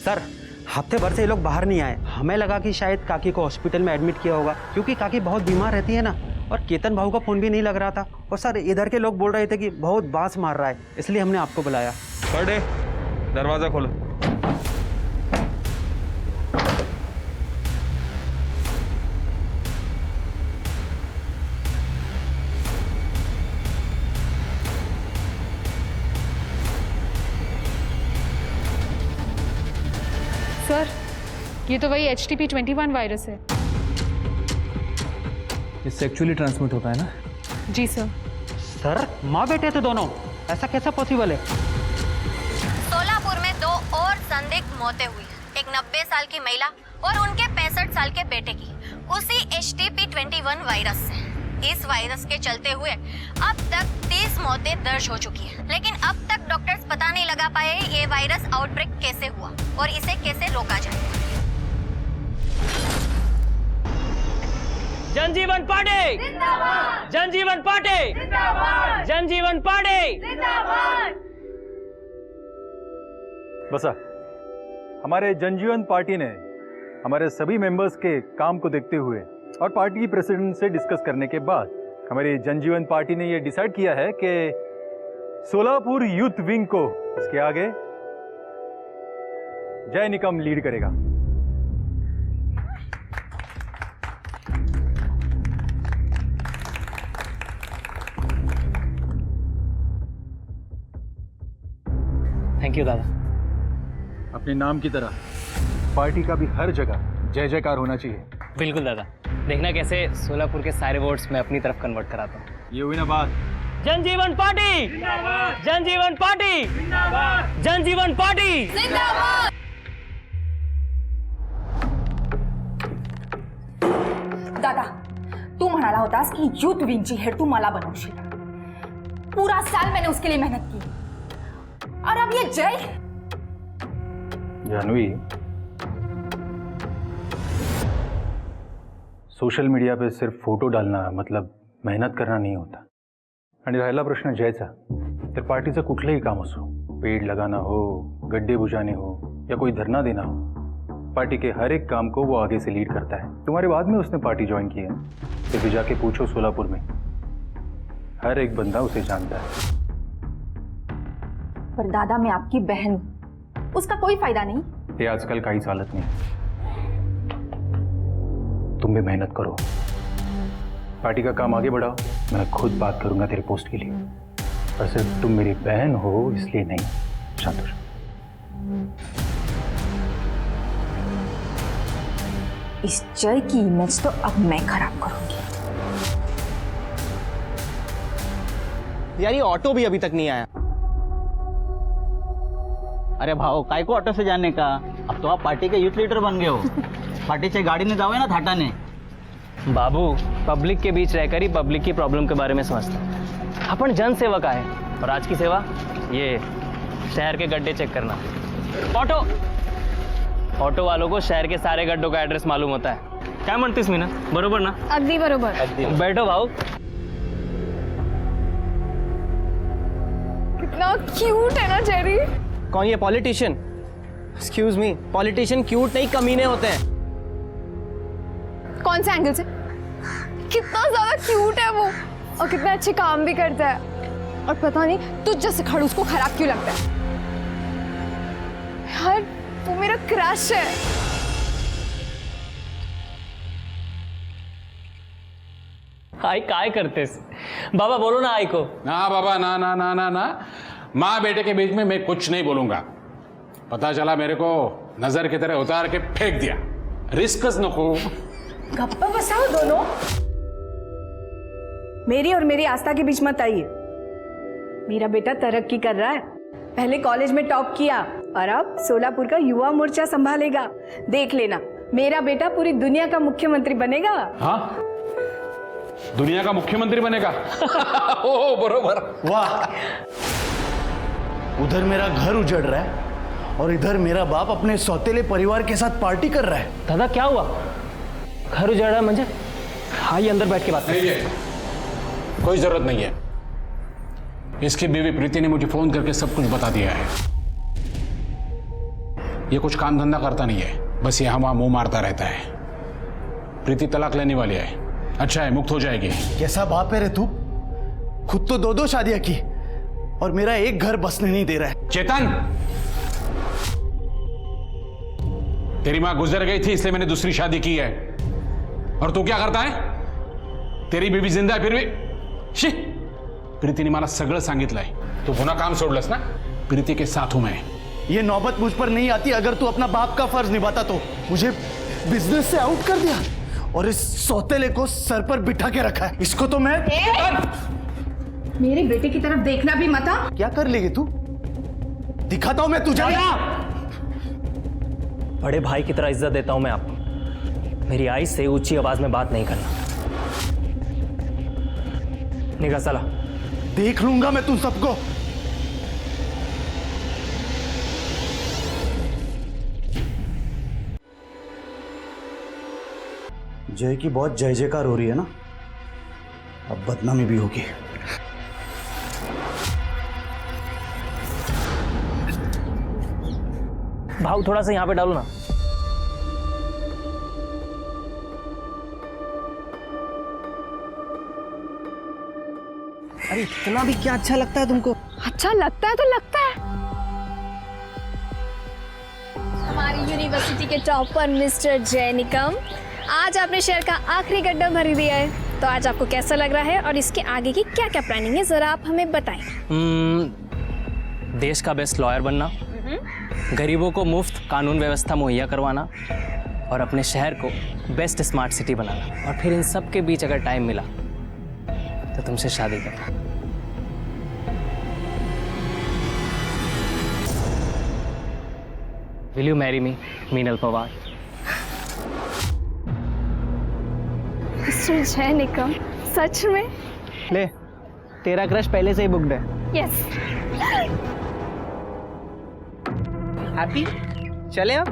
Sir हफ्ते भर से ये लोग बाहर नहीं आए। हमें लगा कि शायद काकी को हॉस्पिटल में एडमिट किया होगा, क्योंकि काकी बहुत बीमार रहती है ना। और केतन भाऊ का फोन भी नहीं लग रहा था। और सर इधर के लोग बोल रहे थे कि बहुत बांस मार रहा है, इसलिए हमने आपको बुलाया। बड़े दरवाजा खोलो। सर ये तो वही HTP-21 वायरस है। ये सेक्सुअली ट्रांसमिट होता है ना? जी सर। सर माँ बेटे थे दोनों, ऐसा कैसा पॉसिबल है? सोलापुर में 2 और संदिग्ध मौतें हुई। एक 90 साल की महिला और उनके 65 साल के बेटे की, उसी HTP-21 वायरस से। इस वायरस के चलते हुए अब तक 30 मौतें दर्ज हो चुकी हैं, लेकिन अब तक डॉक्टर्स पता नहीं लगा पाए ये वायरस आउटब्रेक कैसे हुआ और इसे कैसे रोका जाए। जनजीवन पार्टी जिंदाबाद! जनजीवन पार्टी जिंदाबाद! जनजीवन पार्टी जिंदाबाद! बसा, हमारे जनजीवन पार्टी ने हमारे सभी मेंबर्स के काम को देखते हुए और पार्टी की प्रेसिडेंट से डिस्कस करने के बाद हमारी जनजीवन पार्टी ने यह डिसाइड किया है कि सोलापुर यूथ विंग को इसके आगे जय निकम लीड करेगा। थैंक यू दादा। अपने नाम की तरह पार्टी का भी हर जगह जय जयकार होना चाहिए। बिल्कुल दादा, देखना कैसे सोलापुर के सारे वोट्स मैं अपनी तरफ कन्वर्ट कराता हूँ। ये हुई ना बात। जनजीवन पार्टी जिंदाबाद! जनजीवन पार्टी जिंदाबाद! जनजीवन पार्टी जिंदाबाद! दादा, तू म्हणाला होतास की यूथ विंगची हेड तू मला बनवशील। पूरा साल मैंने उसके लिए मेहनत की, और अब ये जय। जानवी, सोशल मीडिया पे सिर्फ फोटो डालना मतलब मेहनत करना नाही होता। आणि राहिला प्रश्न जयचा, तर पार्टीचं कुठलंही काम असो, पेड़ लगाना हो, गड्ढे बुझाने हो या कोई धरना देना हो, पार्टी के हर एक काम को वो आगे से लीड करता है। तुम्हारे बाद में उसने पार्टी ज्वाइन की है, तो भी जाके पूछो सोलापुर में, हर एक बंदा उसे जानता है। पर दादा, मैं आपकी बहन हूं, उसका कोई फायदा नहीं। ये आजकल काहीच चालत नहीं। तुम भी मेहनत करो, पार्टी का काम आगे बढ़ाओ। मैं खुद बात करूंगा तेरे पोस्ट के लिए, पर सिर्फ तुम मेरी बहन हो इसलिए नहीं। शांत हो जाओ। इस जय की इमेज तो अब मैं खराब करूंगी। यार ये ऑटो भी अभी तक नहीं आया। अरे भाऊ, काय को ऑटो से जाने का, अब तो आप पार्टी के यूथ लीडर बन गए हो। पार्टीच्या गाडीने जावे ना थाटाने। बाबू, पब्लिक के बीच रहकर ही पब्लिक की प्रॉब्लम के बारे में समझता है। अपन जन सेवक आए, और आज की सेवा ये शहर के गड्ढे चेक करना। ऑटो वालों को शहर के सारे गड्ढों का एड्रेस मालूम होता है। क्या म्हणतेस मीना, बरोबर ना? अगदी बरोबर। बैठो भाऊ। कितना क्यूट है ना जेरी। कौन ये politician? Excuse me, politician cute नहीं कमीने होते हैं। कौन से एंगल से? कितना ज्यादा क्यूट है वो, और कितने अच्छे काम भी करता है। और पता नहीं तुझ जैसे खड़ूस को खराब क्यों लगता है। यार वो मेरा क्रश है। आई काय करतेस? बाबा बोलो ना आई को। ना बाबा, ना ना ना ना ना, माँ बेटे के बीच में मैं कुछ नहीं बोलूंगा। पता चला मेरे को नजर की तरह उतार के फेंक दिया। रिस्कस नको। गप्पा बसाओ दोनों। मेरी और मेरी आस्था के बीच मत आइए। मेरा बेटा तरक्की कर रहा है, पहले कॉलेज में टॉप किया और अब सोलापुर का युवा मोर्चा संभालेगा। देख लेना, मेरा बेटा पूरी दुनिया का मुख्यमंत्री बनेगा। हाँ, दुनिया का मुख्यमंत्री बनेगा। ओ बरोबर। वाह, उधर मेरा घर उजड़ रहा है और इधर मेरा बाप अपने सौतेले परिवार के साथ पार्टी कर रहा है। दादा क्या हुआ? घर उजड़ रहा है मुझे? आइए अंदर बैठ के बात नहीं है, कोई जरूरत नहीं है। इसकी बीवी प्रीति ने मुझे फोन करके सब कुछ बता दिया है। ये कुछ काम धंधा करता नहीं है, बस यहाँ वहाँ मुंह मारता रहता है। प्रीति तलाक लेने वाली है, अच्छा है, मुक्त हो जाएगी। कैसा बाप है रे तू? खुद तो 2-2 शादियां की और मेरा एक घर बसने नहीं दे रहा है। चेतन, तेरी मां गुजर गई थी इसलिए मैंने दूसरी शादी की है, और तू क्या करता है? तेरी बीवी जिंदा है फिर भी शी। प्रीतीने मला सगळं सांगितलंय, तू पुन्हा काम सोडलंस ना? प्रीति के साथ हूं मैं। ये नौबत मुझ पर नहीं आती अगर तू अपना बाप का फर्ज निभाता तो। मुझे बिजनेस से आउट कर दिया और इस सौतेले को सर पर बिठा के रखा है। इसको तो मैं मेरे बेटे की तरफ देखना भी मत। क्या कर लेगी तू? दिखाता हूं मैं तुझे। बड़े भाई की तरह इज्जत देता हूं मैं आपको। मेरी आई से ऊंची आवाज में बात नहीं करना। निगाह साला। देख लूंगा मैं तुम सबको। जय की बहुत जय जयकार हो रही है ना, अब बदनामी भी होगी। भाव थोड़ा सा यहाँ पे डालो ना। अरे इतना भी क्या अच्छा लगता है तुमको? अच्छा लगता है तो लगता है। हमारी यूनिवर्सिटी के टॉपर मिस्टर जय निकम, आज आपने शहर का आखिरी गड्ढा भर दिया है, तो आज आपको कैसा लग रहा है और इसके आगे की क्या क्या प्लानिंग है, जरा आप हमें बताएं। देश का बेस्ट लॉयर बनना, गरीबों को मुफ्त कानून व्यवस्था मुहैया करवाना और अपने शहर को बेस्ट स्मार्ट सिटी बनाना, और फिर इन सब के बीच अगर टाइम मिला तो तुमसे शादी करना। Will you marry me, Meenal Pawar? Mister जय निकम, सच में? ले, तेरा क्रश पहले से ही बुक्ड है। यस। हैप्पी? चले अब?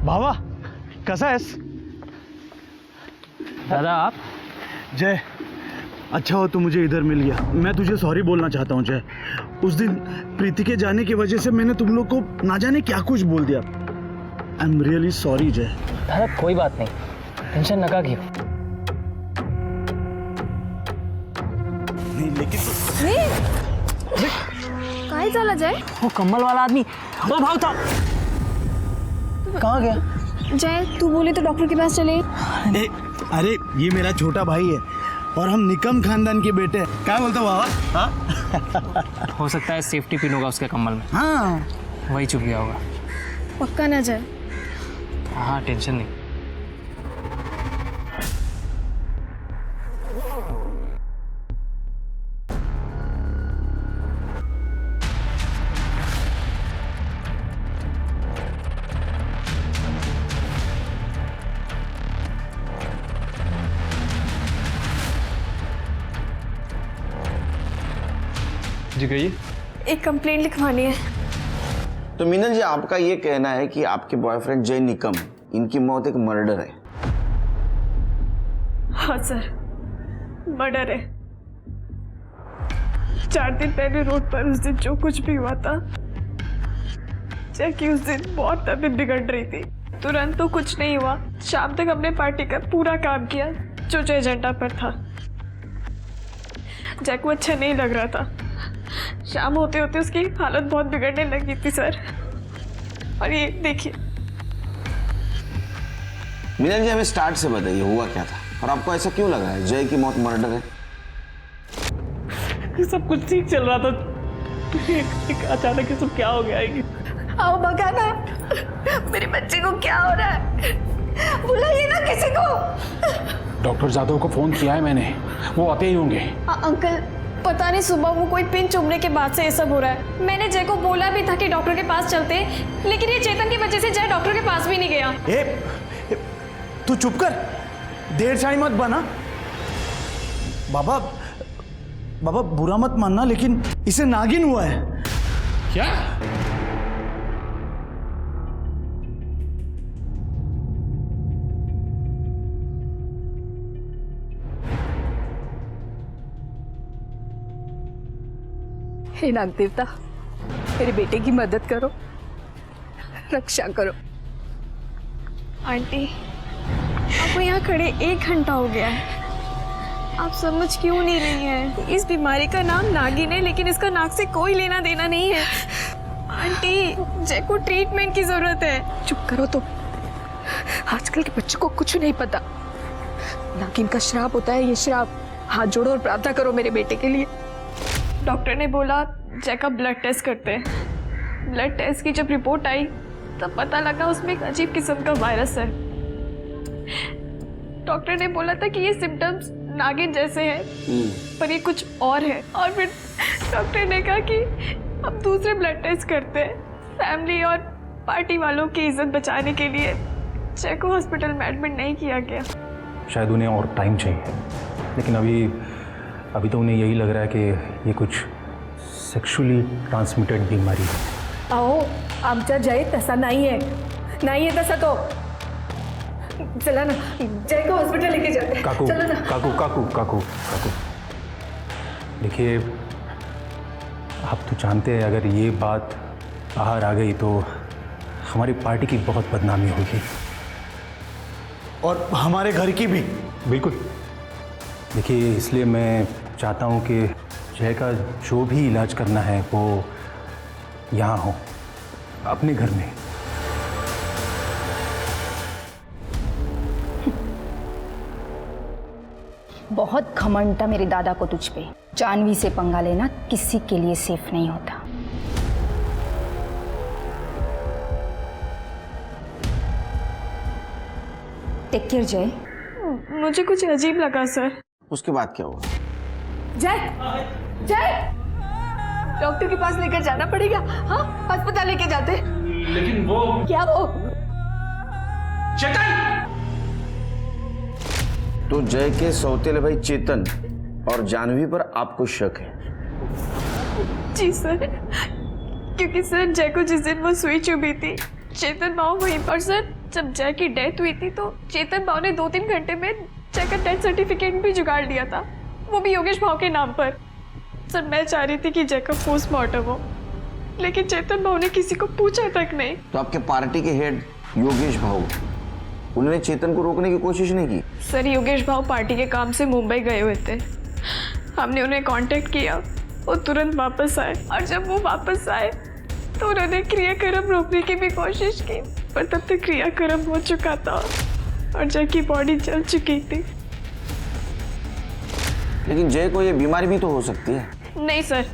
भावा कसा आहेस? दादा आप? जय, अच्छा हो तू मुझे इधर मिल गया। मैं तुझे सॉरी बोलना चाहता हूँ जय। उस दिन प्रीति के जाने की वजह से मैंने तुम लोग को ना जाने क्या कुछ बोल दिया। आई एम रियली सॉरी जय। दादा कोई बात नहीं, टेंशन नका क्यों। नहीं लेकिन काय झालं जय? वो कम्बल वाला आदमी, वो भाव था। कहाँ गया? जय तू बोले तो डॉक्टर के पास चले। अरे ये मेरा छोटा भाई है और हम निकम खानदान के बेटे हैं। क्या बोलते हो बाबा? हाँ? हो सकता है सेफ्टी पिन होगा उसके कम्बल में। हाँ वही चुप गया होगा। पक्का ना जय? हाँ टेंशन नहीं। जी कहिए। एक कंप्लेंट लिखवानी है। तो मीनल जी, आपका ये कहना है कि आपके बॉयफ्रेंड जय निकम, इनकी मौत एक मर्डर है? हाँ सर, मर्डर है। 4 दिन पहले रोड पर उस दिन जो कुछ भी हुआ था, जैकी उस दिन बहुत तबीयत बिगड़ रही थी। तुरंत तो कुछ नहीं हुआ, शाम तक हमने पार्टी का पूरा काम किया जो जो एजेंडा पर था। जैक को अच्छा नहीं लग रहा था, शाम होते होते उसकी हालत बहुत बिगड़ने लगी थी सर। और ये देखिए। मीनल जी, हमें स्टार्ट से बताइए हुआ क्या था और आपको ऐसा क्यों लग रहा है जय की मौत मर्डर है? सब कुछ ठीक चल रहा था, अचानक ये सब क्या हो गया? आओ बगाना, मेरे बच्चे को क्या हो रहा है? बुलाइए ना किसी को। डॉक्टर जादव को फोन किया है मैंने, वो आते ही होंगे। अंकल पता नहीं सुबह वो कोई पिन चुभने के बाद से ये सब हो रहा है। मैंने जय को बोला भी था कि डॉक्टर के पास चलते, लेकिन ये चेतन की वजह से जय डॉक्टर के पास भी नहीं गया। तू चुप कर, देर शाही मत बना। बाबा बाबा बुरा मत मानना, लेकिन इसे नागिन हुआ है। क्या? हे नाग देवता, मेरे बेटे की मदद करो, रक्षा करो। आंटी, आपको यहाँ खड़े 1 घंटा हो गया है, आप समझ क्यों नहीं रही हैं? इस बीमारी का नाम नागिन है, लेकिन इसका नाक से कोई लेना देना नहीं है। आंटी, जय को ट्रीटमेंट की जरूरत है। चुप करो तो, आजकल के बच्चों को कुछ नहीं पता। नागिन का श्राप होता है ये श्राप। हाथ जोड़ो और प्रार्थना करो मेरे बेटे के लिए। डॉक्टर ने बोला जय का ब्लड टेस्ट करते हैं। ब्लड टेस्ट की जब रिपोर्ट आई तब पता लगा उसमें एक अजीब किस्म का वायरस है। डॉक्टर ने बोला था कि ये सिम्टम्स नागिन जैसे हैं, पर ये कुछ और है। और फिर डॉक्टर ने कहा कि अब दूसरे ब्लड टेस्ट करते हैं। फैमिली और पार्टी वालों की इज्जत बचाने के लिए जय को हॉस्पिटल में एडमिट नहीं किया गया। शायद उन्हें और टाइम चाहिए, लेकिन अभी तो उन्हें यही लग रहा है कि ये कुछ सेक्सुअली ट्रांसमिटेड बीमारी है। अहो, आमचा जय तसा नाही आहे तसा तो। चला ना, जय को हॉस्पिटल लेके जाते हैं। काकू, चलो ना। काकू, देखिए, आप तो जानते हैं अगर ये बात बाहर आ गई तो हमारी पार्टी की बहुत बदनामी होगी, और हमारे घर की भी। बिल्कुल। देखिए, इसलिए मैं चाहता हूँ कि जय का जो भी इलाज करना है वो यहाँ हो, अपने घर में। बहुत घमंड था मेरे दादा को तुझ पे। जानवी से पंगा लेना किसी के लिए सेफ नहीं होता। टेक केयर जय। मुझे कुछ अजीब लगा सर। उसके बाद क्या हुआ? जय डॉक्टर के पास लेकर जाना पड़ेगा। हाँ, अस्पताल लेके जाते। लेकिन वो क्या वो? चेतन! तो जय के सौतेले भाई चेतन और जानवी पर आपको शक है? जी सर, क्योंकि सर जय को जिस दिन वो सुई चुभी थी चेतन माओ वहीं पर। सर जब जय की डेथ हुई थी तो चेतन माओ ने 2-3 घंटे में जय का डेथ सर्टिफिकेट भी जुगाड़ लिया था, वो भी योगेश भाव के नाम पर। सर मैं चाह रही थी कि जय का पोस्टमार्टम हो, लेकिन चेतन भाव ने किसी को पूछा तक नहीं। तो आपके पार्टी के हेड योगेश भाव, उन्होंने चेतन को रोकने की कोशिश नहीं की? सर योगेश भाव पार्टी के काम से मुंबई गए हुए थे, हमने उन्हें कांटेक्ट किया, वो तुरंत वापस आए। और जब वो वापस आए तो उन्होंने क्रियाक्रम रोकने की भी कोशिश की, पर तब तक क्रियाक्रम हो चुका था और जय की बॉडी जल चुकी थी। लेकिन जय को ये बीमारी भी तो हो सकती है। नहीं सर,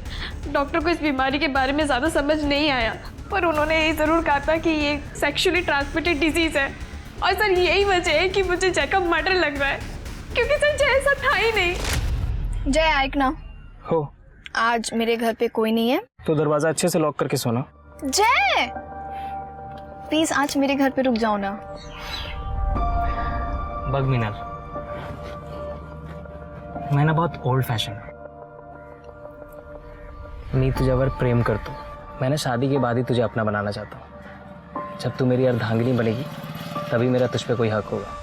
डॉक्टर को इस बीमारी के बारे में ज़्यादा समझ नहीं आया, पर उन्होंने ये ज़रूर कहा था कि ये सेक्सुअली ट्रांसमिटेड डिजीज़ है। और सर यही वजह है कि मुझे जय का मर्डर लग रहा है, क्योंकि सर जय ऐसा था ही नहीं। जय आइक ना हो, आज मेरे घर पे कोई नहीं है तो दरवाजा अच्छे से लॉक करके सोना। जय प्लीज आज मेरे घर पे रुक जाओ ना। बग मीनल, मैं ना बहुत ओल्ड फैशन मी तुझ्यावर प्रेम करतो। मैं ना शादी के बाद ही तुझे अपना बनाना चाहता हूँ। जब तू मेरी अर्धांगिनी बनेगी तभी मेरा तुझ पे कोई हक होगा।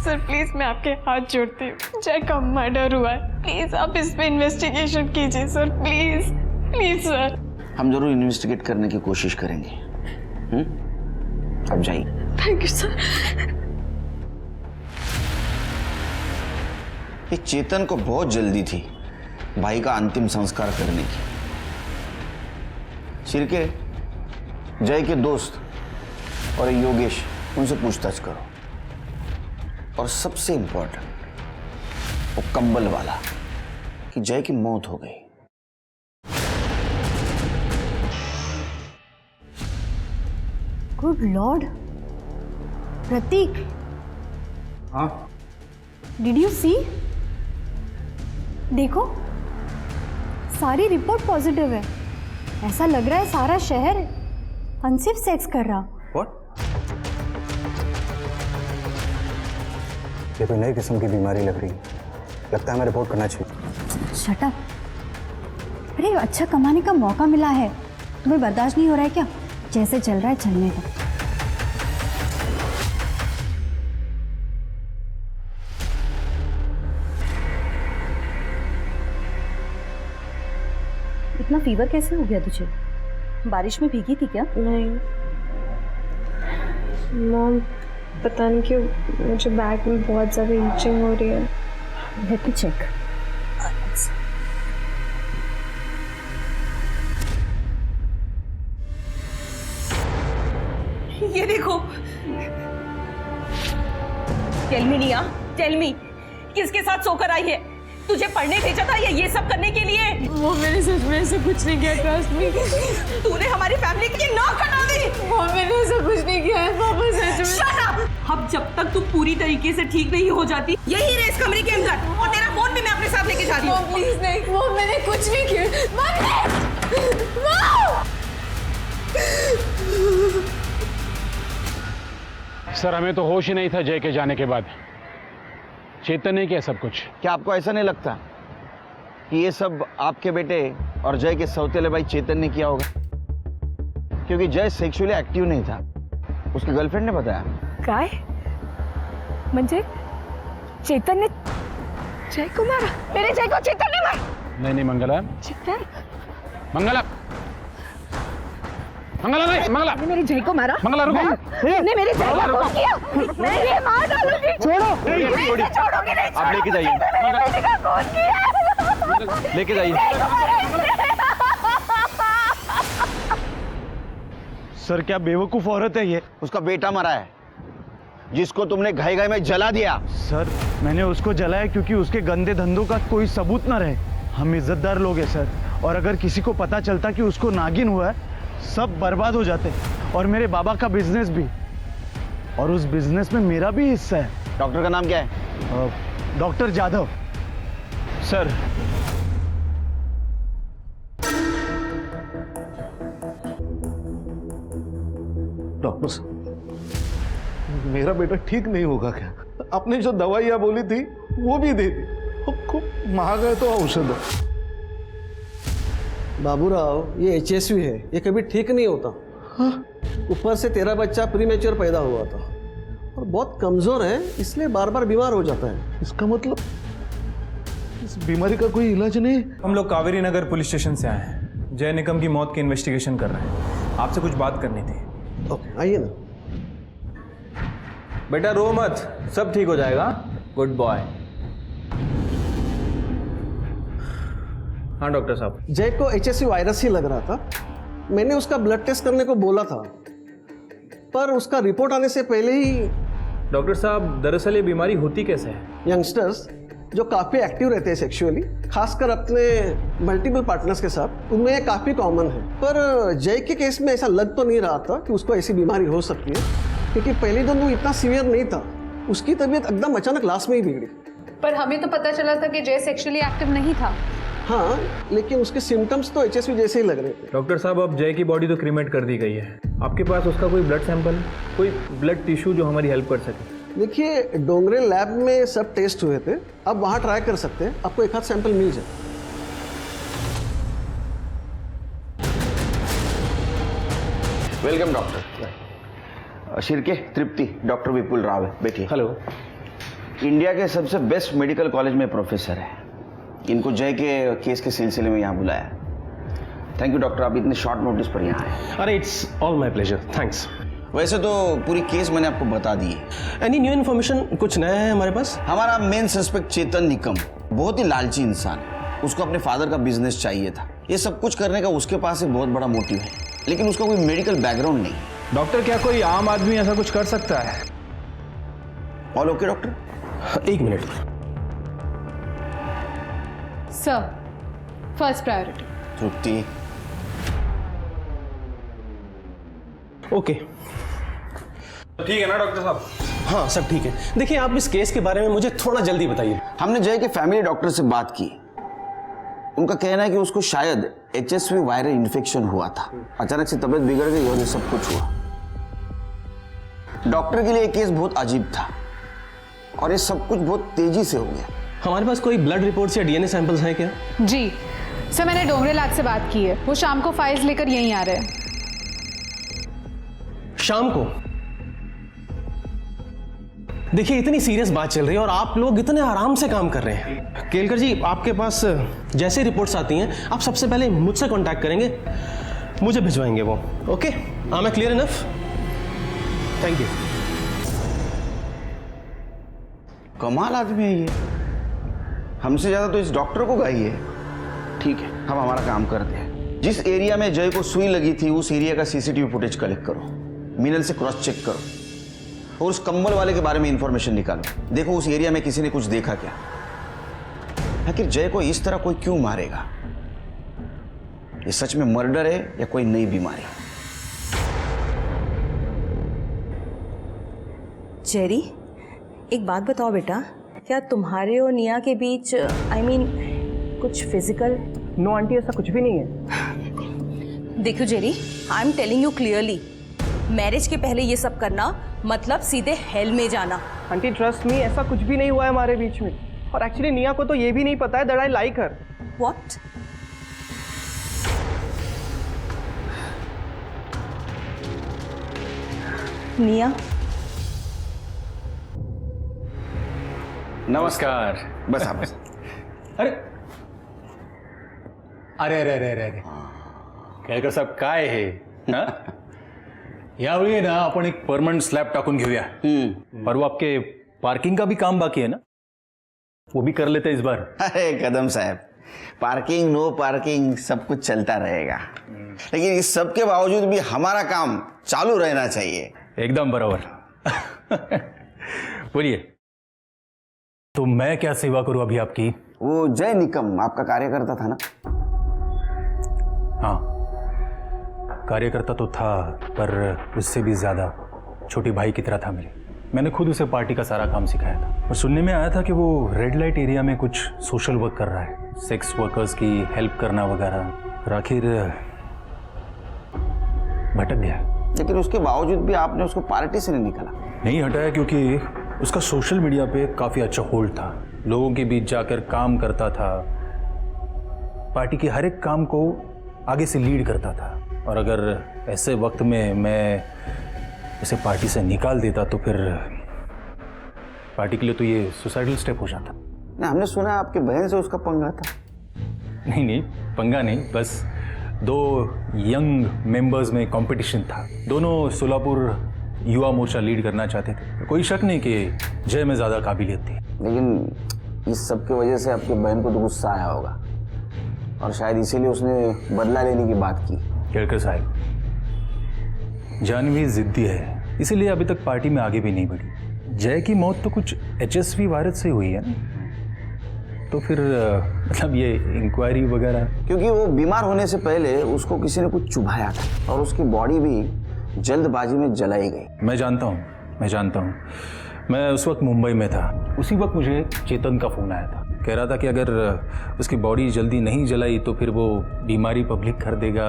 सर प्लीज मैं आपके हाथ जोड़ती हूँ, जय का मर्डर हुआ है, प्लीज आप इस पे इन्वेस्टिगेशन कीजिए सर, प्लीज प्लीज सर। हम जरूर इन्वेस्टिगेट करने की कोशिश करेंगे। अब जाइए। Thank you sir. ये चेतन को बहुत जल्दी थी भाई का अंतिम संस्कार करने की। शिरके, जय के दोस्त और योगेश, उनसे पूछताछ करो। और सबसे इंपॉर्टेंट वो कंबल वाला, कि जय की मौत हो गई। गुड लॉर्ड, प्रतीक, हाँ डिड यू सी? देखो सारी रिपोर्ट पॉजिटिव है। ऐसा लग रहा है सारा शहर अनसेफ सेक्स कर रहा। What? ये कोई नई किस्म की बीमारी लग रही है, लगता है हमें रिपोर्ट करना चाहिए। Shut up. अरे अच्छा कमाने का मौका मिला है, तुम्हें बर्दाश्त नहीं हो रहा है क्या? जैसे चल रहा है चलने दो। इतना फीवर कैसे हो गया तुझे? बारिश में भीगी थी क्या? नहीं मॉम, पता नहीं क्यों मुझे बैक में बहुत ज़्यादा ईचिंग हो रही है। Let me check. ये देखो, टेल मी निया, टेल मी, किसके साथ सोकर आई है? तुझे पढ़ने भेजा था या ये सब करने के लिए? वो मैंने सच में ऐसा कुछ नहीं किया, ट्रस्ट मी। तूने हमारी फैमिली के लिए नाक कटा दी। वो मैंने ऐसा कुछ नहीं किया है पापा, सच में। Shut up! अब जब तक तू पूरी तरीके से ठीक नहीं हो जाती, यही रहे इस कमरे के अंदर, और तेरा फोन भी मैं अपने साथ लेके जा रही हूँ। प्लीज नहीं, वो मैंने कुछ नहीं किया। सर हमें तो होश ही नहीं था जय के जाने के बाद। चेतन ने किया सब कुछ। क्या आपको ऐसा नहीं लगता कि ये सब आपके बेटे और जय के सौतेले भाई चेतन ने किया होगा? क्योंकि जय सेक्सुअली एक्टिव नहीं था, उसकी गर्लफ्रेंड ने बताया। काय? म्हणजे चेतन ने जय को मारा? मेरे जय को चेतन ने मारा? नहीं मंगला, चेतन? मंगला नहीं, मंगला मेरे जय को मारा? मंगला रुको। ने मेरे जय को खून किया? मैं ये मार डालूंगी। छोड़ो, छोड़ोगी नहीं। आप लेके जाइए, लेके जाइए। सर क्या बेवकूफ औरत है ये? उसका बेटा मरा है, जिसको तुमने घाई घाई में जला दिया। सर मैंने उसको जलाया क्योंकि उसके गंदे धंधों का कोई सबूत ना रहे। हम इज्जतदार लोग हैं सर, और अगर किसी को पता चलता कि उसको नागिन हुआ है, सब बर्बाद हो जाते, और मेरे बाबा का बिजनेस भी, और उस बिजनेस में मेरा भी हिस्सा है। डॉक्टर का नाम क्या है? डॉक्टर जाधव। सर डॉक्टर साहब, मेरा बेटा ठीक नहीं होगा क्या? आपने जो दवाइयाँ बोली थी वो भी दे दी, खूब महंगा है तो औषध है। बाबूराव, ये HSV है, ये कभी ठीक नहीं होता। ऊपर से तेरा बच्चा प्रीमेच्योर पैदा हुआ था और बहुत कमजोर है, इसलिए बार बार बीमार हो जाता है। इसका मतलब इस बीमारी का कोई इलाज नहीं? हम लोग कावेरी नगर पुलिस स्टेशन से आए हैं, जय निकम की मौत की इन्वेस्टिगेशन कर रहे हैं। आपसे कुछ बात करनी थी। ओके, आइए ना। बेटा रो मत, सब ठीक हो जाएगा। Good boy. हाँ डॉक्टर साहब। जय को HSV वायरस ही लग रहा था। मैंने उसका ब्लड टेस्ट करने को बोला था, पर उसका रिपोर्ट आने से पहले ही। डॉक्टर साहब, दरअसल ये बीमारी होती कैसे है? यंगस्टर्स जो काफ़ी एक्टिव रहते हैं सेक्सुअली, खासकर अपने मल्टीपल पार्टनर्स के साथ, उनमें ये काफ़ी कॉमन है। पर जय के केस में ऐसा लग तो नहीं रहा था कि उसको ऐसी बीमारी हो सकती है, क्योंकि पहले दिन वो इतना सीवियर नहीं था। उसकी तबीयत एकदम अचानक लास्ट में ही बिगड़ी। पर हमें तो पता चला था कि जय सेक्सुअली एक्टिव नहीं था। हाँ, लेकिन उसके सिम्टम्स तो HSV जैसे ही लग रहे थे। डॉक्टर साहब, अब जय की बॉडी तो क्रीमेट कर दी गई है। आपके पास उसका कोई ब्लड सैंपल, कोई ब्लड टिश्यू जो हमारी हेल्प कर सके? देखिए, डोंगरे लैब में सब टेस्ट हुए थे, अब वहाँ ट्राई कर सकते हैं, आपको एक आध सैंपल मिल जाए। Welcome doctor. Shirke, Tripti, doctor Vipul Rao है, बैठिए। हेलो। इंडिया के सबसे बेस्ट मेडिकल कॉलेज में प्रोफेसर है। इनको जय के केस के सिलसिले में यहाँ बुलाया। थैंक यू डॉक्टर, आप इतने शॉर्ट नोटिस पर यहाँ आए। अरे it's all my pleasure, thanks. वैसे तो पूरी केस मैंने आपको बता दी है। एनी न्यू इन्फॉर्मेशन, कुछ नया है हमारे पास? हमारा मेन सस्पेक्ट चेतन निकम बहुत ही लालची इंसान है। उसको अपने फादर का बिजनेस चाहिए था। ये सब कुछ करने का उसके पास एक बहुत बड़ा मोटिव है, लेकिन उसका कोई मेडिकल बैकग्राउंड नहीं। डॉक्टर, क्या कोई आम आदमी ऐसा कुछ कर सकता है? All okay doctor? एक मिनट सर, फर्स्ट प्रायोरिटी। तृप्ति, ओके। ठीक है ना डॉक्टर साहब? हाँ, सब ठीक है। देखिए, आप इस केस के बारे में मुझे थोड़ा जल्दी बताइए। हमने जय के फैमिली डॉक्टर से बात की। उनका कहना है कि उसको शायद HSV वायरल इन्फेक्शन हुआ था। अचानक से तबीयत बिगड़ गई और ये सब कुछ हुआ। डॉक्टर के लिए केस बहुत अजीब था और ये सब कुछ बहुत तेजी से हो गया। हमारे पास कोई ब्लड रिपोर्ट्स या DNA सैंपल्स हैं क्या? जी सर, मैंने डोंगरे लैब से बात की है। वो शाम को फाइल्स लेकर यहीं आ रहे हैं। शाम को? देखिए इतनी सीरियस बात चल रही है और आप लोग इतने आराम से काम कर रहे हैं। केलकर जी, आपके पास जैसे रिपोर्ट्स आती हैं आप सबसे पहले मुझसे कांटेक्ट करेंगे, मुझे भिजवाएंगे वो। Okay, I M clear enough? Thank you. कमाल आदमी है ये, हमसे ज्यादा तो इस डॉक्टर को गाई है। ठीक है, हम हमारा काम करते हैं। जिस एरिया में जय को सुई लगी थी उस एरिया का सीसीटीवी फुटेज कलेक्ट करो, मिनल से क्रॉस चेक करो और उस कंबल वाले के बारे में इंफॉर्मेशन निकालो। देखो उस एरिया में किसी ने कुछ देखा क्या। आखिर जय को इस तरह कोई क्यों मारेगा? ये सच में मर्डर है या कोई नई बीमारी? जेरी, एक बात बताओ बेटा, क्या तुम्हारे और निया के बीच आई मीन कुछ फिजिकल? नो आंटी, ऐसा कुछ भी नहीं है। देखो Jerry, I am telling you clearly, marriage के पहले ये सब करना मतलब सीधे हेल में जाना। आंटी ट्रस्ट मी, ऐसा कुछ भी नहीं हुआ है हमारे बीच में। और एक्चुअली निया को तो ये भी नहीं पता है that I like her. What? निया, नमस्कार। बस आप अरे अरे अरे अरे अरे अरे केळकर साहेब काय हे हा? यावेळी ना आपण एक परमनंट स्लॅब टाकून घेऊया और वो आपके पार्किंग का भी काम बाकी है ना, वो भी कर लेते हैं इस बार। अरे कदम साहब, पार्किंग नो पार्किंग सब कुछ चलता रहेगा, लेकिन इस सब के बावजूद भी हमारा काम चालू रहना चाहिए। एकदम बराबर। बोलिए, तो मैं क्या सेवा करूं अभी आपकी? वो जय निकम आपका कार्यकर्ता था ना? हाँ, कार्यकर्ता तो था, पर उससे भी ज्यादा छोटी भाई की तरह था मेरे। मैंने खुद उसे पार्टी का सारा काम सिखाया था। और सुनने में आया था कि वो रेड लाइट एरिया में कुछ सोशल वर्क कर रहा है, सेक्स वर्कर्स की हेल्प करना वगैरह। और आखिर भटक गया। लेकिन उसके बावजूद भी आपने उसको पार्टी से नहीं निकाला? नहीं हटाया, क्योंकि उसका सोशल मीडिया पे काफ़ी अच्छा होल्ड था, लोगों के बीच जाकर काम करता था, पार्टी के हर एक काम को आगे से लीड करता था। और अगर ऐसे वक्त में मैं उसे पार्टी से निकाल देता तो फिर पार्टी के लिए तो ये सुसाइडल स्टेप हो जाता। ना, हमने सुना आपके बहन से उसका पंगा था। नहीं नहीं, पंगा नहीं, बस दो यंग मेंबर्स में कंपटीशन था। दोनों सोलापुर युवा मोर्चा लीड करना चाहते थे। कोई शक नहीं कि जय में ज़्यादा काबिलियत थी। लेकिन इस सब की वजह से आपकी बहन को तो गुस्सा आया होगा और शायद इसीलिए उसने बदला लेने की बात की। केळकर साहब, जानवी जिद्दी है, इसीलिए अभी तक पार्टी में आगे भी नहीं बढ़ी। जय की मौत तो कुछ HSV वायरस से हुई है ना, तो फिर मतलब ये इंक्वायरी वगैरह। क्योंकि वो बीमार होने से पहले उसको किसी ने कुछ चुभाया था और उसकी बॉडी भी जल्दबाजी में जलाई गई। मैं जानता हूँ। मैं उस वक्त मुंबई में था। उसी वक्त मुझे चेतन का फ़ोन आया था, कह रहा था कि अगर उसकी बॉडी जल्दी नहीं जलाई तो फिर वो बीमारी पब्लिक कर देगा,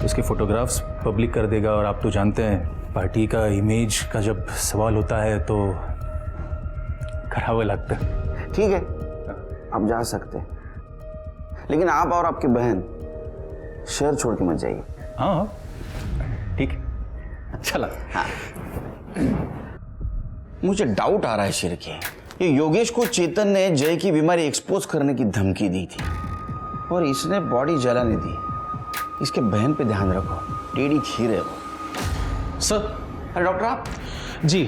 उसके फोटोग्राफ्स पब्लिक कर देगा। और आप तो जानते हैं पार्टी का इमेज का जब सवाल होता है तो खराब लगता है। ठीक है, आप जा सकते हैं, लेकिन आप और आपकी बहन शहर छोड़ के मत जाइए। हाँ ठीक है, चला। हाँ, मुझे डाउट आ रहा है शिर के, ये योगेश को चेतन ने जय की बीमारी एक्सपोज करने की धमकी दी थी और इसने बॉडी जलाने दी। इसके बहन पे ध्यान रखो, टेढ़ी खीर है वो। सर। अरे डॉक्टर आप? जी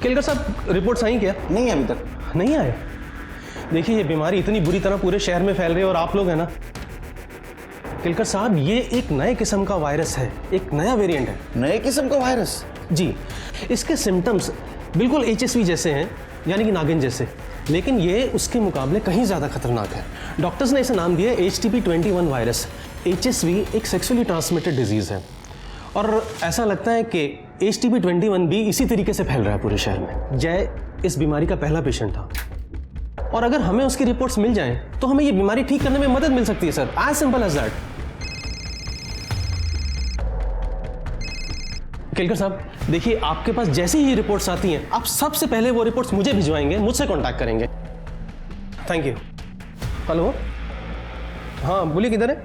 केलकर साहब, रिपोर्ट्स आई क्या? नहीं अभी तक नहीं आए। देखिए ये बीमारी इतनी बुरी तरह पूरे शहर में फैल रही है और आप लोग है ना केलकर साहब, ये एक नए किस्म का वायरस है, एक नया वेरिएंट है। नए किस्म का वायरस? जी, इसके सिम्टम्स बिल्कुल HSV जैसे हैं, यानी कि नागिन जैसे, लेकिन ये उसके मुकाबले कहीं ज़्यादा खतरनाक है। डॉक्टर्स ने इसे नाम दिया HTP-21 वायरस। HSV एक सेक्सुअली ट्रांसमिटेड डिजीज़ है और ऐसा लगता है कि HTP-21 भी इसी तरीके से फैल रहा है पूरे शहर में। जय इस बीमारी का पहला पेशेंट था और अगर हमें उसकी रिपोर्ट्स मिल जाएं तो हमें ये बीमारी ठीक करने में मदद मिल सकती है sir, as simple as that. Kelkar साहब देखिए, आपके पास जैसी ही रिपोर्ट्स आती हैं आप सबसे पहले वो रिपोर्ट्स मुझे भिजवाएंगे, मुझसे कांटेक्ट करेंगे। Thank you. हेलो, हाँ बोलिए, किधर है?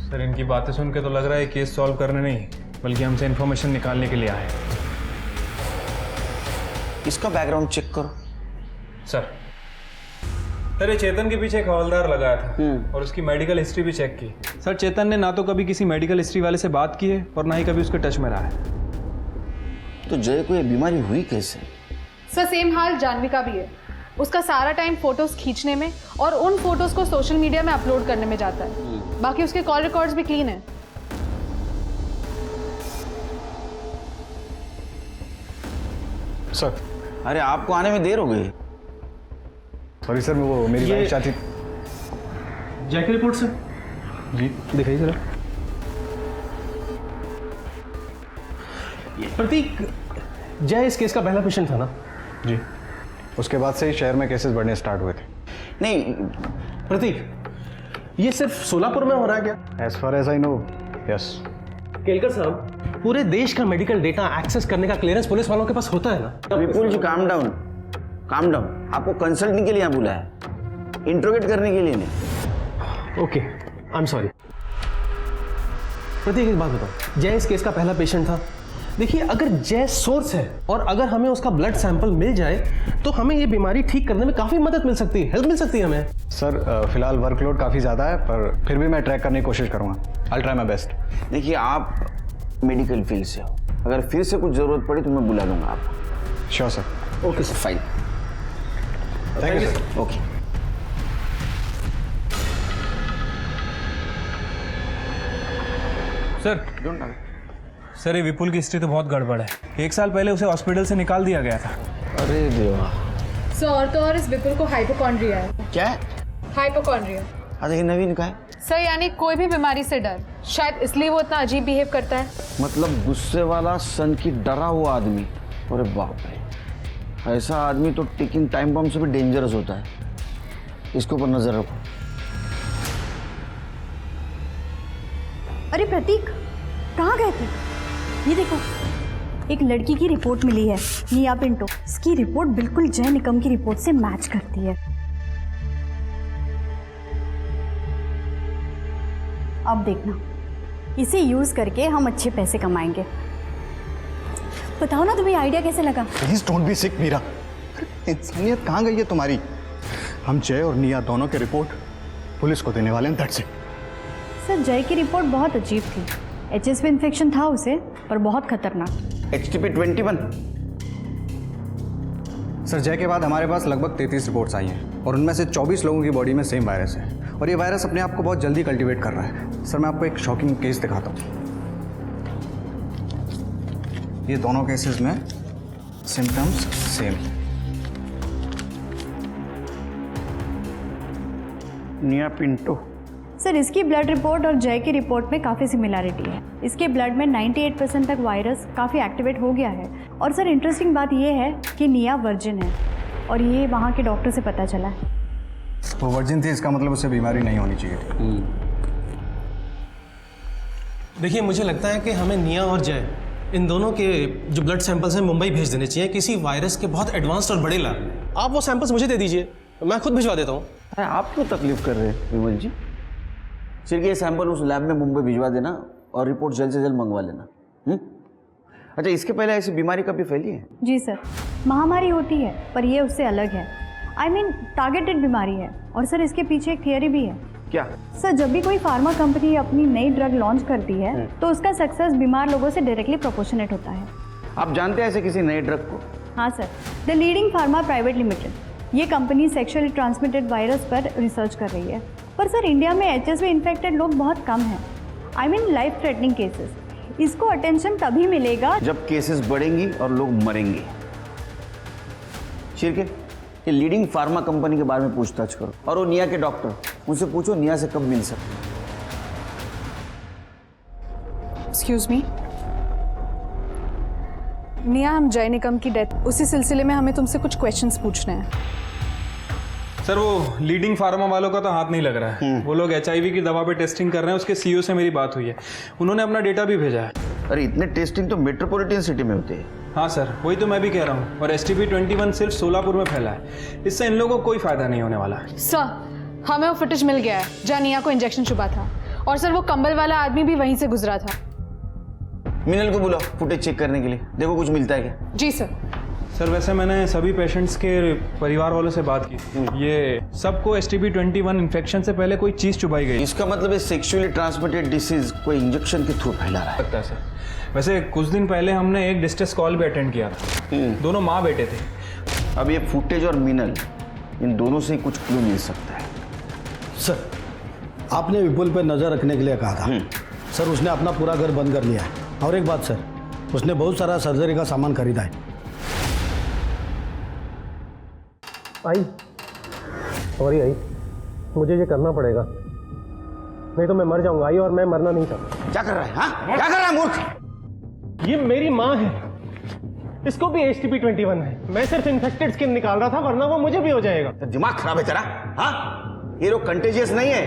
सर इनकी बातें सुन के तो लग रहा है केस सॉल्व करने नहीं बल्कि हमसे इन्फॉर्मेशन निकालने के लिए आए। इसका बैकग्राउंड चेक करो। सर ये चेतन के पीछे एक हवलदार लगाया था और उसकी मेडिकल हिस्ट्री भी चेक की। सर चेतन ने ना तो कभी किसी मेडिकल हिस्ट्री वाले से बात की है और ना ही कभी उसके टच में रहा है। तो जय को ये बीमारी हुई कैसे? सर सेम हाल जानवी का भी है। उसका सारा टाइम फोटोज खींचने में और उन फोटोज को सोशल मीडिया में अपलोड करने में जाता है। बाकी उसके कॉल रिकॉर्ड्स भी क्लीन है। सर अरे आपको आने में देर हो गई। सॉरी सर, वो मेरी वाइफ चाहती। जय की रिपोर्ट सर। जी दिखाइए सर। प्रतीक, जय इस केस का पहला पेशेंट था ना? जी, उसके बाद से ही शहर में केसेस बढ़ने स्टार्ट हुए थे। नहीं प्रतीक, ये सिर्फ सोलापुर में हो रहा है क्या? As far as I know, yes. Kelkar साहब, पूरे देश का मेडिकल डेटा एक्सेस करने का क्लियरेंस पुलिस वालों के पास होता है ना? विपुल जी काम डाउन, काम डाउन। आपको कंसल्टिंग के लिए यहाँ बुलाया है, इंट्रोगेट करने के लिए नहीं। Okay, I am sorry. Prateek एक बात बताओ, जय इस केस का पहला पेशेंट था। देखिए, अगर जय सोर्स है और अगर हमें उसका ब्लड सैंपल मिल जाए तो हमें ये बीमारी ठीक करने में काफ़ी मदद मिल सकती है, हेल्प मिल सकती है हमें। सर फिलहाल वर्कलोड काफ़ी ज़्यादा है, पर फिर भी मैं ट्रैक करने की कोशिश करूँगा। I try my best. देखिए, आप मेडिकल फील्ड से हो, अगर फिर से कुछ ज़रूरत पड़ी तो मैं बुला लूँगा आपको। Sure sir. Okay sir, fine. Thank you sir. Okay. Sir ये विपुल की हिस्ट्री तो बहुत गड़बड़ है। 1 साल पहले उसे हॉस्पिटल से निकाल दिया गया था। अरे देवा। सर और तो और इस विपुल को हाइपोकॉन्ड्रिया है। क्या है? हाइपोकॉन्ड्रिया। अरे ये नवीन का है। सर यानी कोई भी बीमारी से डर, शायद इसलिए वो इतना अजीब बिहेव करता है। मतलब गुस्से वाला, सन की डरा हुआ आदमी। अरे बाप रे, ऐसा आदमी तो टिकिंग टाइम बम से भी डेंजरस होता है। इसके ऊपर नजर रखो। अरे प्रतीक, कहाँ गए थे? ये देखो, एक लड़की की रिपोर्ट मिली है, निया पिंटो। इसकी रिपोर्ट बिल्कुल जय निकम की रिपोर्ट से मैच करती है। अब देखना, इसे यूज करके हम अच्छे पैसे कमाएंगे। बताओ ना, तुम्हें आइडिया कैसे लगा? प्लीज डोंट बी सिक मीरा। इंसानियत कहाँ गई है तुम्हारी? हम जय और निया दोनों की रिपोर्ट पुलिस को देने वाले हैं, दैट्स इट। सर जय की रिपोर्ट बहुत अजीब थी। HSV इन्फेक्शन था उसे, पर बहुत खतरनाक। HTP 21। सर जय के बाद हमारे पास लगभग 33 रिपोर्ट्स आई हैं और उनमें से 24 लोगों की बॉडी में सेम वायरस है और ये वायरस अपने आप को बहुत जल्दी कल्टीवेट कर रहा है। सर मैं आपको एक शॉकिंग केस दिखाता हूँ। ये दोनों केसेस में सिम्टम्स सेम। निया पिंटो। सर इसकी ब्लड रिपोर्ट और जय की रिपोर्ट में काफ़ी सिमिलैरिटी है। इसके ब्लड में 98% तक वायरस काफ़ी एक्टिवेट हो गया है। और सर इंटरेस्टिंग बात यह है कि निया वर्जिन है और ये वहाँ के डॉक्टर से पता चला है। वो वर्जिन थी, इसका मतलब उसे बीमारी नहीं होनी चाहिए थी। देखिए, मुझे लगता है कि हमें निया और जय, इन दोनों के जो ब्लड सैंपल्स हैं मुंबई भेज देने चाहिए किसी वायरस के बहुत एडवांस्ड और बड़े लैब में। आप वो सैंपल्स मुझे दे दीजिए, मैं खुद भिजवा देता हूँ। अरे आप क्यों तकलीफ कर रहे हैं विमल जी? सिर्फ ये सैंपल उस लैब में मुंबई भिजवा देना और रिपोर्ट जल्द से जल्द मंगवा लेना। अच्छा, इसके पहले ऐसी बीमारी कभी फैली है? जी सर, महामारी होती है पर ये उससे अलग है। I mean, टारगेटेड बीमारी है। और सर इसके पीछे एक थियरी भी है। क्या? सर जब भी कोई फार्मा कंपनी अपनी नई ड्रग लॉन्च करती है तो उसका सक्सेस बीमार लोगों से डायरेक्टली प्रोपोर्शनेट होता है। आप जानते हैं ऐसे किसी नए ड्रग को? हाँ sir, the leading pharma private limited. ये कंपनी सेक्सुअली ट्रांसमिटेड वायरस पर रिसर्च कर रही है। पर सर इंडिया में HSV इन्फेक्टेड लोग बहुत कम हैं। I mean life threatening cases. इसको अटेंशन तभी मिलेगा जब केसेस बढ़ेंगी और लोग मरेंगे। शिरके, ये लीडिंग फार्मा कंपनी के बारे में पूछताछ करो और वो निया के डॉक्टर, उनसे पूछो निया से कब मिल सकते। एक्सक्यूज मी निया, हम जय निकम की डेथ, उसी सिलसिले में हमें तुमसे कुछ क्वेश्चंस पूछने हैं। सर वो लीडिंग फार्मा वालों का तो हाथ नहीं लग रहा है। वो लोग HIV की दवा पे टेस्टिंग कर रहे हैं। उसके CEO से मेरी बात हुई है, उन्होंने अपना डेटा भी भेजा है। अरे इतने टेस्टिंग तो मेट्रोपॉलिटन सिटी में होते हैं। हाँ सर, वही तो मैं भी कह रहा हूँ। और HTP 21 सिर्फ सोलापुर में फैला है। इससे इन लोगों को कोई फायदा नहीं होने वाला। सर हमें वो फुटेज मिल गया है जहाँ निया को इंजेक्शन चुभा था। और सर वो कंबल वाला आदमी भी वहीं से गुजरा था। मिनल को बुलाओ फुटेज चेक करने के लिए, देखो कुछ मिलता है क्या। जी सर। सर वैसे मैंने सभी पेशेंट्स के परिवार वालों से बात की, ये सबको STP-21 इन्फेक्शन से पहले कोई चीज़ चुभाई गई। इसका मतलब है सेक्सुअली ट्रांसमिटेड डिसीज कोई इंजेक्शन के थ्रू फैला रहा है। लगता है सर। वैसे कुछ दिन पहले हमने एक डिस्ट्रेस कॉल भी अटेंड किया था, दोनों माँ बेटे थे। अब ये फुटेज और मिनल, इन दोनों से ही कुछ क्लू मिल सकता है। सर आपने विपुल पर नज़र रखने के लिए कहा था। सर उसने अपना पूरा घर बंद कर लिया है। और एक बात सर, उसने बहुत सारा सर्जरी का सामान खरीदा है। आई सॉरी आई, मुझे ये करना पड़ेगा, नहीं तो मैं मर जाऊंगा आई, और मैं मरना नहीं चाहता। क्या कर रहा है? हाँ क्या कर रहा है मूर्ख? ये मेरी माँ है, इसको भी STP-21 है। मैं सिर्फ इन्फेक्टेड स्किन निकाल रहा था, वरना वो मुझे भी हो जाएगा। तो दिमाग खराब है तेरा? हाँ ये लोग कंटेजियस नहीं है।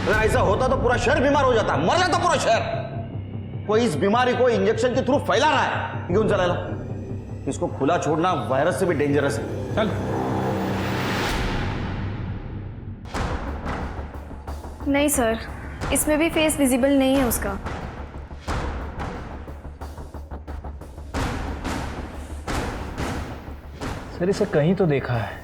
अगर ऐसा होता तो पूरा शहर बीमार हो जाता, मर जाता पूरा शहर। कोई इस बीमारी को इंजेक्शन के थ्रू फैला रहा है। क्यों चला? इसको खुला छोड़ना वायरस से भी डेंजरस है। चल। नहीं सर, इसमें भी फेस विजिबल नहीं है उसका। सर इसे कहीं तो देखा है।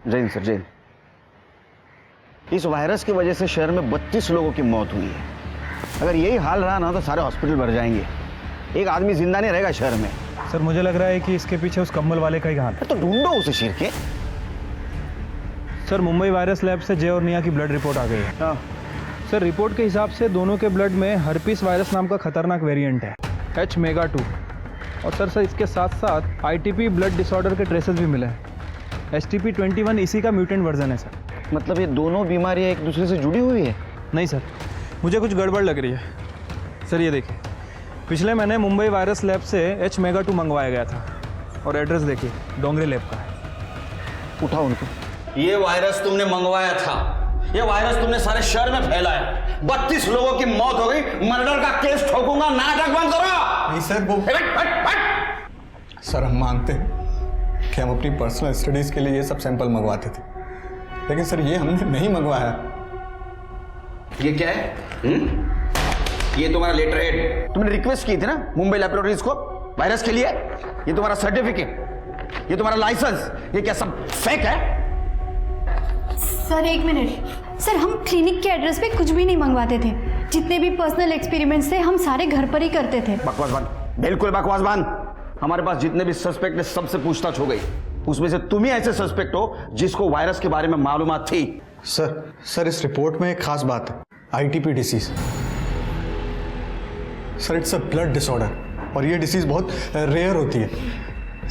जैन सर जैन, इस वायरस की वजह से शहर में 32 लोगों की मौत हुई है। अगर यही हाल रहा ना तो सारे हॉस्पिटल भर जाएंगे, एक आदमी जिंदा नहीं रहेगा शहर में। सर मुझे लग रहा है कि इसके पीछे उस कम्बल वाले का ही हाथ है। तो ढूंढो उसे शिर के। सर मुंबई वायरस लैब से जय और निया की ब्लड रिपोर्ट आ गई है। हाँ। सर रिपोर्ट के हिसाब से दोनों के ब्लड में हर्पीस वायरस नाम का खतरनाक वेरिएंट है, H-MEGA-2। और सर इसके साथ साथ ITP ब्लड डिसऑर्डर के ट्रेसेस भी मिले हैं। STP-21 इसी का म्यूटेंट वर्जन है सर। मतलब ये दोनों बीमारियां एक दूसरे से जुड़ी हुई है? नहीं सर, मुझे कुछ गड़बड़ लग रही है। सर ये देखिए, पिछले महीने मुंबई वायरस लैब से H-MEGA-2 मंगवाया गया था, और एड्रेस देखिए डोंगरे लैब का है। उठाओ उनको। ये वायरस तुमने मंगवाया था, ये वायरस तुमने सारे शहर में फैलाया। 32 लोगों की मौत हो गई, मर्डर का केस ठोकूंगा, नाटक बंद करो। नहीं सर वो सर हम मानते हैं कि हम अपनी पर्सनल स्टडीज के लिए ये सब सैंपल मंगवाते थे, लेकिन सर ये हमने नहीं मंगवाया। ये क्या है? ये तुम्हारा लेटर हेड, तुमने रिक्वेस्ट की थी ना मुंबई लैबोरेटरीज को वायरस के लिए। ये तुम्हारा सर्टिफिकेट, ये तुम्हारा लाइसेंस, ये क्या सब फेक है? सर एक मिनट सर, हम क्लिनिक के एड्रेस पे कुछ भी नहीं मंगवाते थे। जितने भी पर्सनल एक्सपेरिमेंट्स थे हम सारे घर पर ही करते थे। बकवास बंद, बिल्कुल बकवास बंद। हमारे पास जितने भी सस्पेक्ट ने सबसे पूछताछ हो गई, उसमें से तुम ही ऐसे सस्पेक्ट हो जिसको वायरस के बारे में मालूमात थी। सर इस रिपोर्ट में एक खास बात है, ITP disease. Sir it's a blood disorder, और ये डिसीज बहुत रेयर होती है।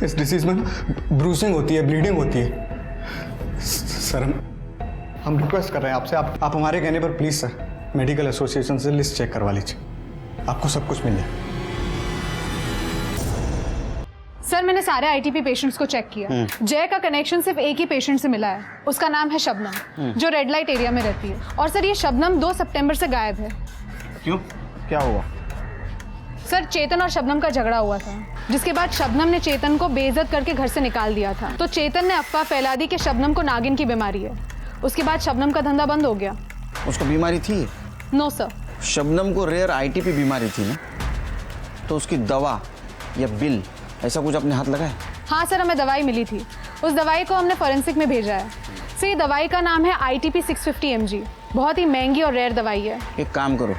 इस डिसीज में ब्रूसिंग होती है, ब्लीडिंग होती है। सर हम रिक्वेस्ट कर रहे हैं आपसे, आप हमारे कहने पर प्लीज सर मेडिकल एसोसिएशन से लिस्ट चेक करवा लीजिए, आपको सब कुछ मिल जाए। सर मैंने सारे ITP पेशेंट्स को चेक किया। जय का कनेक्शन सिर्फ एक ही पेशेंट से मिला है, उसका नाम है शबनम, जो रेड लाइट एरिया में रहती है। और सर ये शबनम 2 सितंबर से गायब है। क्यों, क्या हुआ? सर चेतन और शबनम का झगड़ा हुआ था, जिसके बाद शबनम ने चेतन को बेइज्जत करके घर से निकाल दिया था। तो चेतन ने अफवाह फैला दी कि शबनम को नागिन की बीमारी है। उसके बाद शबनम का धंधा बंद हो गया। उसको बीमारी थी? No sir. शबनम को रेयर ITP बीमारी थी ना, तो उसकी दवा या बिल ऐसा कुछ अपने हाथ लगाए? हाँ सर, हमें दवाई मिली थी, उस दवाई को हमने फॉरेंसिक में भेजा है। सर ये दवाई का नाम है ITP 650 mg, बहुत ही महंगी और रेयर दवाई है। एक काम करो,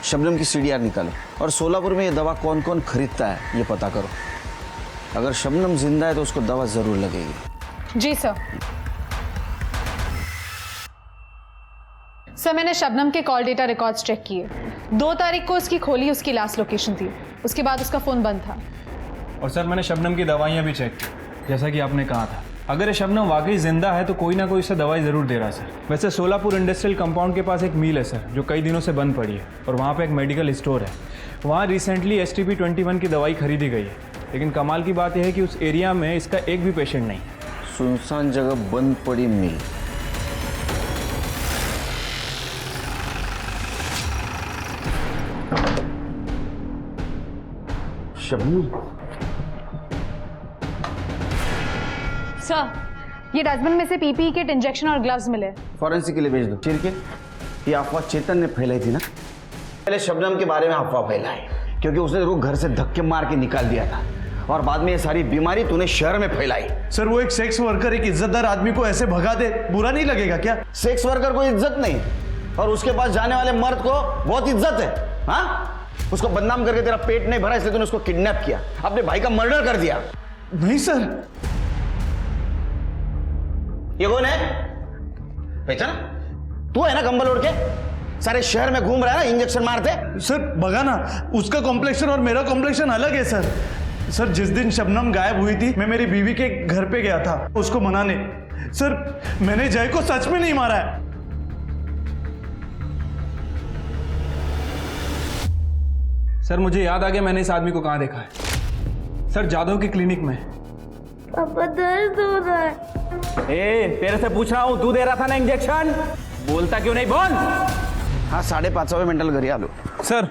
शबनम की CDR निकालो और सोलापुर में ये दवा कौन कौन खरीदता है ये पता करो। अगर शबनम जिंदा है तो उसको दवा जरूर लगेगी। जी सर। सर मैंने शबनम के कॉल डेटा रिकॉर्ड्स चेक किए। 2 तारीख को उसकी खोली उसकी लास्ट लोकेशन थी, उसके बाद उसका फ़ोन बंद था। और सर मैंने शबनम की दवाइयाँ भी चेक की, जैसा कि आपने कहा था। अगर ये शबनम वाकई जिंदा है तो कोई ना कोई उसे दवाई ज़रूर दे रहा है सर। वैसे सोलापुर इंडस्ट्रियल कंपाउंड के पास एक मिल है सर, जो कई दिनों से बंद पड़ी है, और वहाँ पे एक मेडिकल स्टोर है। वहाँ रिसेंटली STP-21 की दवाई खरीदी गई है, लेकिन कमाल की बात यह है कि उस एरिया में इसका एक भी पेशेंट नहीं। सुनसान जगह बंद पड़ी मिल। सर ये डस्टबिन में से पीपीई किट, इंजेक्शन और ग्लव्स मिले। फॉरेंसिक के लिए भेज दो। चिर के ये अफवाह चेतन ने फैलाई थी ना, पहले शबनम के बारे में अफवाह फैलाई क्योंकि उसने तेरे को घर से धक्के मार के निकाल दिया था और बाद में ये सारी बीमारी तूने शहर में फैलाई। सर वो एक सेक्स वर्कर एक इज्जतदार आदमी को ऐसे भगा दे, बुरा नहीं लगेगा क्या? सेक्स वर्कर को इज्जत नहीं और उसके पास जाने वाले मर्द को बहुत इज्जत है। हाँ, उसको बदनाम करके तेरा पेट नहीं भरा इसलिए तूने उसको किडनैप किया, अपने भाई का मर्डर कर दिया। नहीं सर। ये कौन है? पहचाना? तू है ना कंबल ओढ़ के सारे शहर में घूम रहा है ना इंजेक्शन मारते? सर बगा ना, उसका कॉम्प्लेक्शन और मेरा कॉम्प्लेक्शन अलग है सर। सर जिस दिन शबनम गायब हुई थी मैं मेरी बीवी के घर पे गया था उसको मनाने। सर मैंने जय को सच में नहीं मारा है। सर मुझे याद आ गया मैंने इस आदमी को कहाँ देखा है। सर जादव की क्लिनिक में। पापा दर्द हो रहा है। तेरे से पूछ रहा हूँ, तू दे रहा था ना इंजेक्शन? बोलता क्यों नहीं? बोल। हाँ 5:30 मेंटल घर आ लो। सर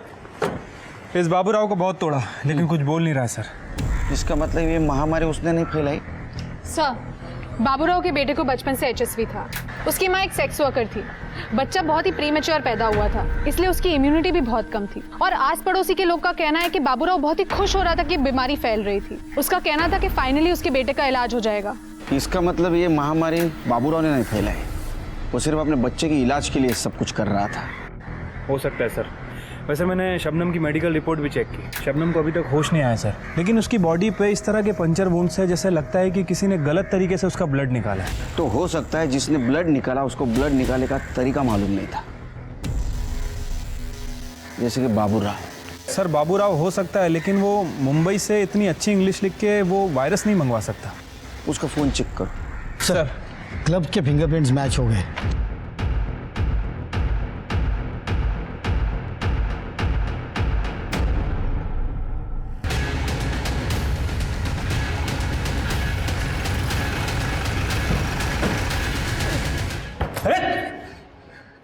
इस बाबूराव को बहुत तोड़ा लेकिन कुछ बोल नहीं रहा है सर। इसका मतलब ये महामारी उसने नहीं फैलाई? सर बाबूराव के बेटे को बचपन से HSV था। उसकी माँ एक सेक्स वर्कर थी। बच्चा बहुत ही प्रीमेच्योर पैदा हुआ था इसलिए उसकी इम्यूनिटी भी बहुत कम थी और आस पड़ोसी के लोग का कहना है कि बाबूराव बहुत ही खुश हो रहा था कि बीमारी फैल रही थी। उसका कहना था कि फाइनली उसके बेटे का इलाज हो जाएगा। इसका मतलब ये महामारी बाबूराव ने नहीं फैलाई, वो सिर्फ अपने बच्चे के इलाज के लिए सब कुछ कर रहा था। हो सकता है सर। वैसे मैंने शबनम की मेडिकल रिपोर्ट भी चेक की। शबनम को अभी तक होश नहीं आया सर, लेकिन उसकी बॉडी पे इस तरह के पंचर वुंड्स है जैसे लगता है कि किसी ने गलत तरीके से उसका ब्लड निकाला है। तो हो सकता है जिसने ब्लड निकाला उसको ब्लड निकालने का तरीका मालूम नहीं था, जैसे कि बाबूराव। सर बाबूराव हो सकता है लेकिन वो मुंबई से इतनी अच्छी इंग्लिश लिख के वो वायरस नहीं मंगवा सकता। उसका फोन चेक करो। सर क्लब के फिंगरप्रिंट्स मैच हो गए।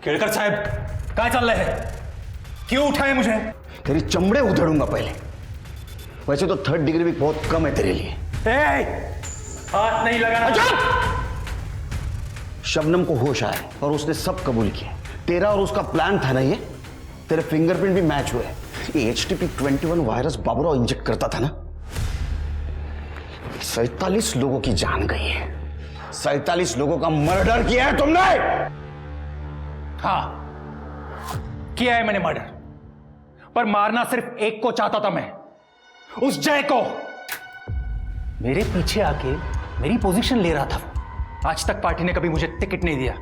केड़कर साहब कहाँ चल रहे हैं? क्यों उठाए मुझे? तेरी चमड़े उधेड़ूंगा पहले। वैसे तो 3rd डिग्री भी बहुत कम है तेरे लिए। हाथ नहीं लगाना। शबनम को होश आया और उसने सब कबूल किया। तेरा और उसका प्लान था ना ये। तेरे फिंगरप्रिंट भी मैच हुए। ये HTP-21 वायरस बाबूराव इंजेक्ट करता था ना। 47 लोगों की जान गई है। 47 लोगों का मर्डर किया है तुमने। हाँ किया है मैंने मर्डर, पर मारना सिर्फ एक को चाहता था मैं, उस जय को। मेरे पीछे आके मेरी पोजीशन ले रहा था वो। आज तक पार्टी ने कभी मुझे टिकट नहीं दिया।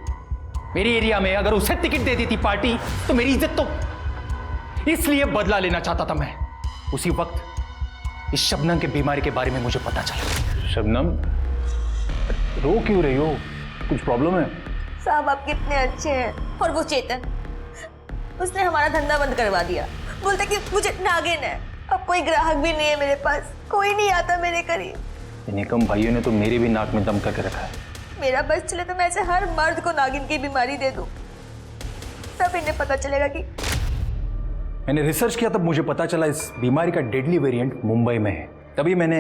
मेरी एरिया में अगर उसे टिकट दे दी थी पार्टी तो मेरी इज्जत तो, इसलिए बदला लेना चाहता था मैं। उसी वक्त इस शबनम के बीमारी के बारे में मुझे पता चला। शबनम रो क्यों रही हो? कुछ प्रॉब्लम है? साहब आप कितने अच्छे हैं। और वो चेतन, उसने हमारा धंधा बंद करवा दिया। बोलता कि मुझे नागिन है, अब कोई ग्राहक भी नहीं है मेरे पास, कोई नहीं आता मेरे करीब। निकम भाइयों ने तो मेरे भी नाक में दम करके रखा है। मेरा बस चले तो मैं ऐसे हर मर्द को नागिन की बीमारी दे दूं, तब इन्हें पता चलेगा कि। मैंने रिसर्च किया तब मुझे पता चला इस बीमारी का डेडली वेरिएंट मुंबई में है। तभी मैंने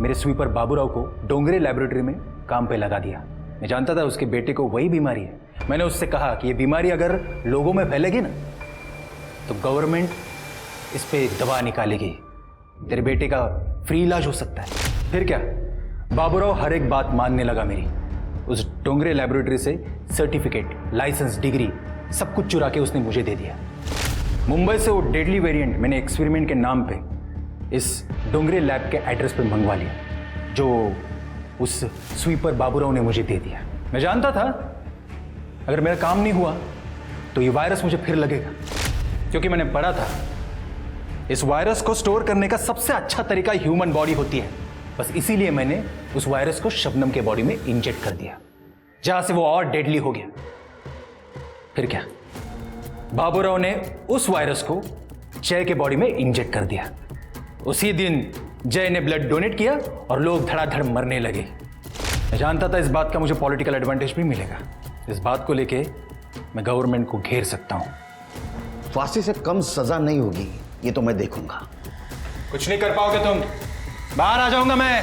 मेरे स्वीपर बाबूराव को डोंगरे लैबोरेटरी में काम पे लगा दिया। मैं जानता था उसके बेटे को वही बीमारी है। मैंने उससे कहा कि ये बीमारी अगर लोगों में फैलेगी ना तो गवर्नमेंट इस पे दवा निकालेगी, तेरे बेटे का फ्री इलाज हो सकता है। फिर क्या, बाबूराव हर एक बात मानने लगा मेरी। उस डोंगरे लैबोरेटरी से सर्टिफिकेट, लाइसेंस, डिग्री सब कुछ चुरा के उसने मुझे दे दिया। मुंबई से वो डेडली वेरिएंट मैंने एक्सपेरिमेंट के नाम पे इस डोंगरे लैब के एड्रेस पे मंगवा लिया, जो उस स्वीपर बाबूराव ने मुझे दे दिया। मैं जानता था अगर मेरा काम नहीं हुआ तो ये वायरस मुझे फिर लगेगा, क्योंकि मैंने पढ़ा था इस वायरस को स्टोर करने का सबसे अच्छा तरीका ह्यूमन बॉडी होती है। बस इसीलिए मैंने उस वायरस को शबनम के बॉडी में इंजेक्ट कर दिया, जहां से वो और डेडली हो गया। फिर क्या, बाबूराव ने उस वायरस को जय के बॉडी में इंजेक्ट कर दिया। उसी दिन जय ने ब्लड डोनेट किया और लोग धड़ाधड़ मरने लगे। मैं जानता था इस बात का मुझे पॉलिटिकल एडवांटेज भी मिलेगा। इस बात को लेके मैं गवर्नमेंट को घेर सकता हूं। फांसी से कम सजा नहीं होगी, ये तो मैं देखूंगा। कुछ नहीं कर पाओगे तुम, बाहर आ जाऊंगा मैं।